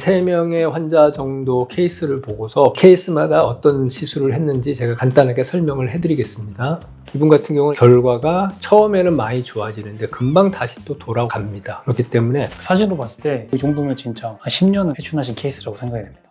3명의 환자 정도 케이스를 보고서 케이스마다 어떤 시술을 했는지 제가 간단하게 설명을 해드리겠습니다. 이분 같은 경우는 결과가 처음에는 많이 좋아지는데 금방 다시 또 돌아갑니다. 그렇기 때문에 사진으로 봤을 때 이 정도면 진짜 한 10년은 회춘하신 케이스라고 생각이 됩니다.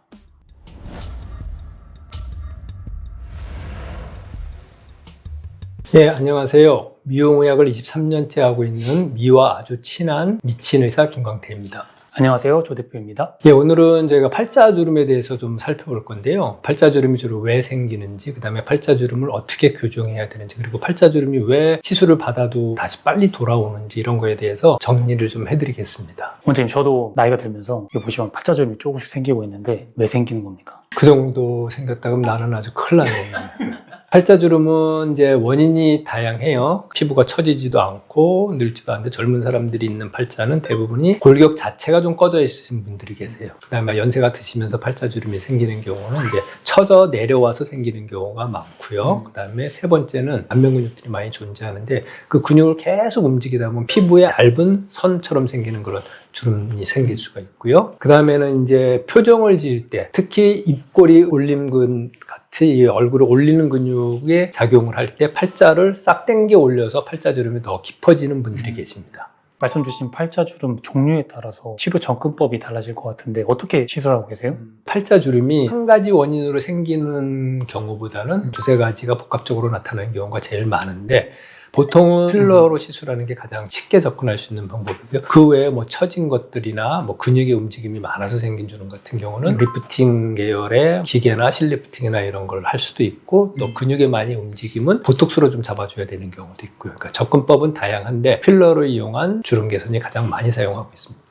예, 안녕하세요. 미용의학을 23년째 하고 있는 미와 아주 친한 미친 의사 김광태입니다. 안녕하세요, 조 대표입니다. 예, 오늘은 제가 팔자주름에 대해서 좀 살펴볼 건데요. 팔자주름이 주로 왜 생기는지, 그 다음에 팔자주름을 어떻게 교정해야 되는지, 그리고 팔자주름이 왜 시술을 받아도 다시 빨리 돌아오는지 이런 거에 대해서 정리를 좀 해드리겠습니다. 원장님, 저도 나이가 들면서 여기 보시면 팔자주름이 조금씩 생기고 있는데 왜 생기는 겁니까? 그 정도 생겼다 그러면 나는 아주 큰일 나네요. 팔자주름은 이제 원인이 다양해요. 피부가 처지지도 않고 늙지도 않는데 젊은 사람들이 있는 팔자는 대부분이 골격 자체가 좀 꺼져 있으신 분들이 계세요. 그 다음에 연세가 드시면서 팔자주름이 생기는 경우는 이제 처져 내려와서 생기는 경우가 많고요. 그 다음에 세 번째는 안면 근육들이 많이 존재하는데 그 근육을 계속 움직이다 보면 피부에 얇은 선처럼 생기는 그런 주름이 생길 수가 있고요. 그 다음에는 이제 표정을 지을 때 특히 입꼬리 올림근 같이 이 얼굴을 올리는 근육에 작용을 할 때 팔자를 싹 당겨 올려서 팔자주름이 더 깊어지는 분들이 계십니다. 말씀 주신 팔자주름 종류에 따라서 치료 접근법이 달라질 것 같은데 어떻게 시술하고 계세요? 팔자주름이 한 가지 원인으로 생기는 경우보다는 두세 가지가 복합적으로 나타나는 경우가 제일 많은데 보통은 필러로 시술하는 게 가장 쉽게 접근할 수 있는 방법이고요. 그 외에 뭐 처진 것들이나 뭐 근육의 움직임이 많아서 생긴 주름 같은 경우는 리프팅 계열의 기계나 실리프팅이나 이런 걸 할 수도 있고 또 근육의 많이 움직임은 보톡스로 좀 잡아줘야 되는 경우도 있고요. 그러니까 접근법은 다양한데 필러로 이용한 주름 개선이 가장 많이 사용하고 있습니다.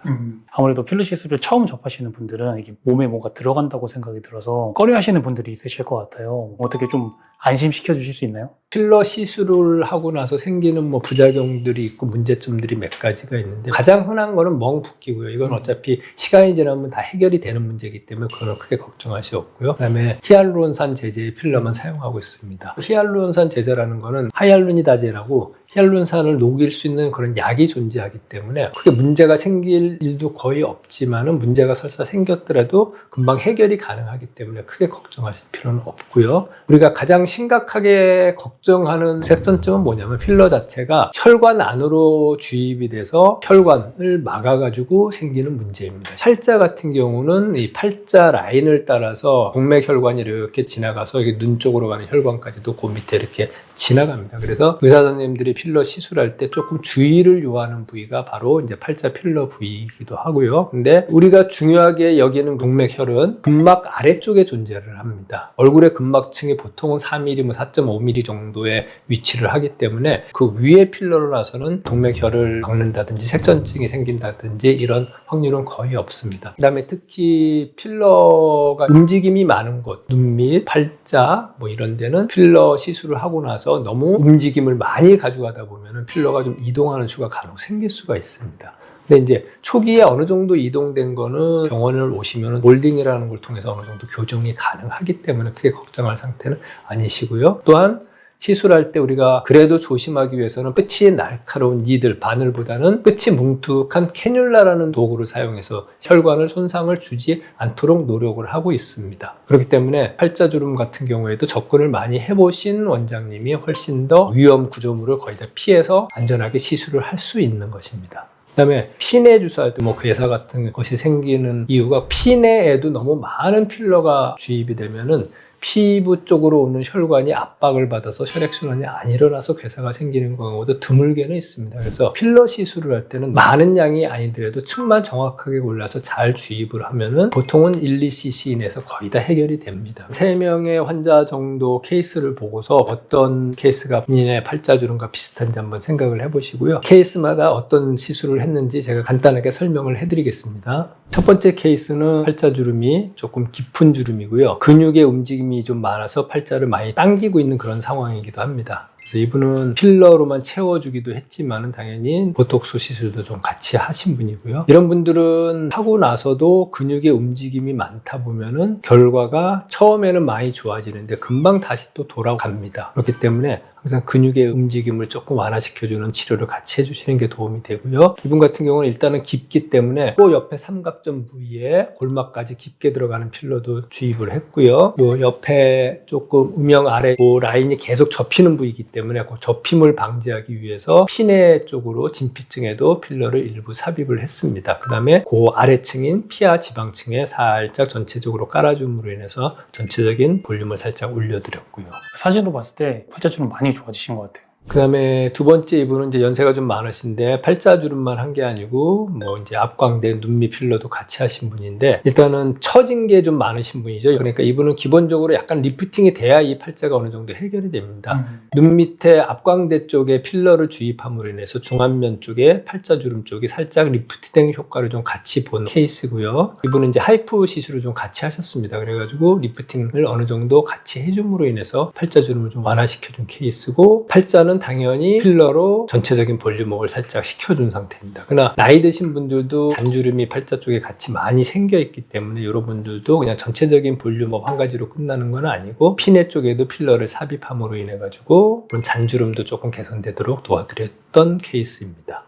아무래도 필러 시술을 처음 접하시는 분들은 이게 몸에 뭔가 들어간다고 생각이 들어서 꺼려 하시는 분들이 있으실 것 같아요. 어떻게 좀 안심시켜 주실 수 있나요? 필러 시술을 하고 나서 생기는 뭐 부작용들이 있고 문제점들이 몇 가지가 있는데 가장 흔한 거는 멍 붓기고요. 이건 어차피 시간이 지나면 다 해결이 되는 문제이기 때문에 그건 크게 걱정할 수 없고요. 그 다음에 히알루론산 제제의 필러만 사용하고 있습니다. 히알루론산 제제라는 거는 하이알루니다제라고 히알루론산을 녹일 수 있는 그런 약이 존재하기 때문에 크게 문제가 생길 일도 거의 없지만은 문제가 설사 생겼더라도 금방 해결이 가능하기 때문에 크게 걱정하실 필요는 없고요. 우리가 가장 심각하게 걱정하는 섹턴점은 뭐냐면 필러 자체가 혈관 안으로 주입이 돼서 혈관을 막아가지고 생기는 문제입니다. 팔자 같은 경우는 이 팔자 라인을 따라서 동맥혈관이 이렇게 지나가서 이게 눈 쪽으로 가는 혈관까지도 그 밑에 이렇게 지나갑니다. 그래서 의사 선생님들이 필러 시술할 때 조금 주의를 요하는 부위가 바로 이제 팔자 필러 부위이기도 하고요. 근데 우리가 중요하게 여기는 동맥혈은 근막 아래쪽에 존재를 합니다. 얼굴의 근막층이 보통은 4mm, 4.5mm 정도의 위치를 하기 때문에 그 위에 필러로 나서는 동맥혈을 막는다든지 색전증이 생긴다든지 이런 확률은 거의 없습니다. 그 다음에 특히 필러가 움직임이 많은 곳, 눈 밑, 팔자 뭐 이런 데는 필러 시술을 하고 나서 너무 움직임을 많이 가져가다 보면 필러가 좀 이동하는 수가 간혹 생길 수가 있습니다. 근데 이제 초기에 어느 정도 이동된 거는 병원을 오시면 몰딩이라는 걸 통해서 어느 정도 교정이 가능하기 때문에 크게 걱정할 상태는 아니시고요. 또한 시술할 때 우리가 그래도 조심하기 위해서는 끝이 날카로운 니들, 바늘보다는 끝이 뭉툭한 캐뉼라라는 도구를 사용해서 혈관을 손상을 주지 않도록 노력을 하고 있습니다. 그렇기 때문에 팔자주름 같은 경우에도 접근을 많이 해보신 원장님이 훨씬 더 위험 구조물을 거의 다 피해서 안전하게 시술을 할 수 있는 것입니다. 그 다음에 피내 주사할 때 뭐 괴사 같은 것이 생기는 이유가 피내에도 너무 많은 필러가 주입이 되면은 피부 쪽으로 오는 혈관이 압박을 받아서 혈액순환이 안 일어나서 괴사가 생기는 경우도 드물게는 있습니다. 그래서 필러 시술을 할 때는 많은 양이 아니더라도 층만 정확하게 골라서 잘 주입을 하면은 보통은 1, 2cc 이내에서 거의 다 해결이 됩니다. 3명의 환자 정도 케이스를 보고서 어떤 케이스가 본인의 팔자주름과 비슷한지 한번 생각을 해보시고요. 케이스마다 어떤 시술을 했는지 제가 간단하게 설명을 해드리겠습니다. 첫 번째 케이스는 팔자주름이 조금 깊은 주름이고요. 근육의 움직임이 좀 많아서 팔자를 많이 당기고 있는 그런 상황이기도 합니다. 그래서 이분은 필러로만 채워주기도 했지만 당연히 보톡스 시술도 좀 같이 하신 분이고요. 이런 분들은 하고 나서도 근육의 움직임이 많다 보면은 결과가 처음에는 많이 좋아지는데 금방 다시 또 돌아갑니다. 그렇기 때문에 항상 근육의 움직임을 조금 완화시켜주는 치료를 같이 해주시는 게 도움이 되고요. 이분 같은 경우는 일단은 깊기 때문에 코 옆에 삼각점 부위에 골막까지 깊게 들어가는 필러도 주입을 했고요. 요 옆에 조금 음영 아래 그 라인이 계속 접히는 부위이기 때문에 그 접힘을 방지하기 위해서 피내 쪽으로 진피층에도 필러를 일부 삽입을 했습니다. 그 다음에 그 아래층인 피하 지방층에 살짝 전체적으로 깔아줌으로 인해서 전체적인 볼륨을 살짝 올려드렸고요. 사진으로 봤을 때 팔자주름 많이 좋아지신 것 같아요. 그 다음에 두 번째 이분은 이제 연세가 좀 많으신데 팔자주름만 한 게 아니고 뭐 이제 앞광대 눈밑 필러도 같이 하신 분인데 일단은 처진 게 좀 많으신 분이죠. 그러니까 이분은 기본적으로 약간 리프팅이 돼야 이 팔자가 어느 정도 해결이 됩니다. 눈 밑에 앞광대 쪽에 필러를 주입함으로 인해서 중안면 쪽에 팔자주름 쪽이 살짝 리프트된 효과를 좀 같이 본 케이스고요. 이분은 이제 하이프 시술을 좀 같이 하셨습니다. 그래가지고 리프팅을 어느 정도 같이 해줌으로 인해서 팔자주름을 좀 완화시켜준 케이스고 팔자는 당연히 필러로 전체적인 볼륨업을 살짝 시켜준 상태입니다. 그러나 나이 드신 분들도 잔주름이 팔자 쪽에 같이 많이 생겨 있기 때문에 여러분들도 그냥 전체적인 볼륨업 한 가지로 끝나는 건 아니고 피내 쪽에도 필러를 삽입함으로 인해 가지고 그런 잔주름도 조금 개선되도록 도와드렸던 케이스입니다.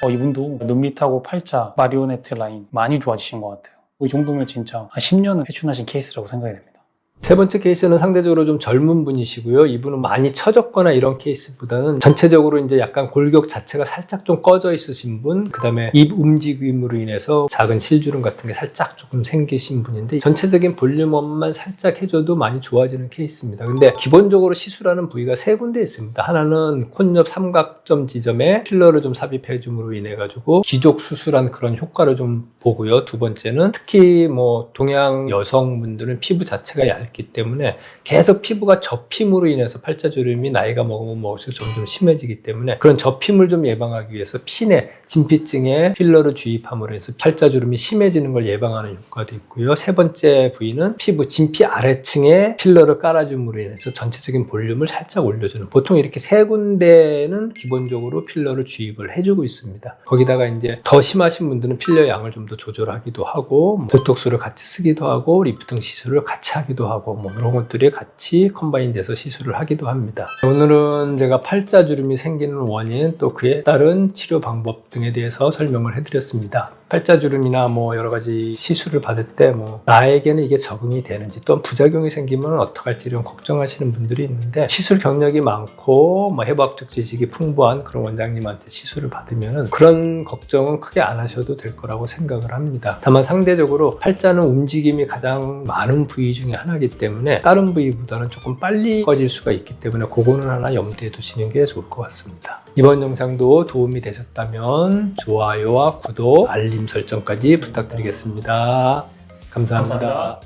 이분도 눈밑하고 팔자 마리오네트 라인 많이 좋아지신 것 같아요. 이 정도면 진짜 한 10년은 회춘하신 케이스라고 생각이 됩니다. 세 번째 케이스는 상대적으로 좀 젊은 분이시고요. 이분은 많이 처졌거나 이런 케이스보다는 전체적으로 이제 약간 골격 자체가 살짝 좀 꺼져 있으신 분, 그 다음에 입 움직임으로 인해서 작은 실주름 같은 게 살짝 조금 생기신 분인데 전체적인 볼륨업만 살짝 해줘도 많이 좋아지는 케이스입니다. 근데 기본적으로 시술하는 부위가 세 군데 있습니다. 하나는 콧옆 삼각점 지점에 필러를 좀 삽입해 줌으로 인해 가지고 기족 수술한 그런 효과를 좀 보고요. 두 번째는 특히 뭐 동양 여성분들은 피부 자체가 얇기 때문에 계속 피부가 접힘으로 인해서 팔자주름이 나이가 먹으면 먹을수록 점점 심해지기 때문에 그런 접힘을 좀 예방하기 위해서 피내 진피층에 필러를 주입함으로 해서 팔자주름이 심해지는 걸 예방하는 효과도 있고요. 세 번째 부위는 피부 진피 아래층에 필러를 깔아줌으로 인해서 전체적인 볼륨을 살짝 올려주는, 보통 이렇게 세 군데는 기본적으로 필러를 주입을 해주고 있습니다. 거기다가 이제 더 심하신 분들은 필러 양을 좀 더 조절하기도 하고 보톡스를 같이 쓰기도 하고 리프팅 시술을 같이 하기도 하고 뭐 이런 것들이 같이 컴바인 돼서 시술을 하기도 합니다. 오늘은 제가 팔자주름이 생기는 원인 또 그에 따른 치료 방법 등에 대해서 설명을 해드렸습니다. 팔자주름이나 뭐 여러 가지 시술을 받을 때 뭐 나에게는 이게 적응이 되는지 또는 부작용이 생기면 어떡할지 이런 걱정하시는 분들이 있는데 시술 경력이 많고 뭐 해부학적 지식이 풍부한 그런 원장님한테 시술을 받으면 그런 걱정은 크게 안 하셔도 될 거라고 생각을 합니다. 다만 상대적으로 팔자는 움직임이 가장 많은 부위 중에 하나이기 때문에 다른 부위보다는 조금 빨리 꺼질 수가 있기 때문에 그거는 하나 염두에 두시는 게 좋을 것 같습니다. 이번 영상도 도움이 되셨다면 좋아요와 구독, 알림 설정까지 부탁드리겠습니다. 감사합니다.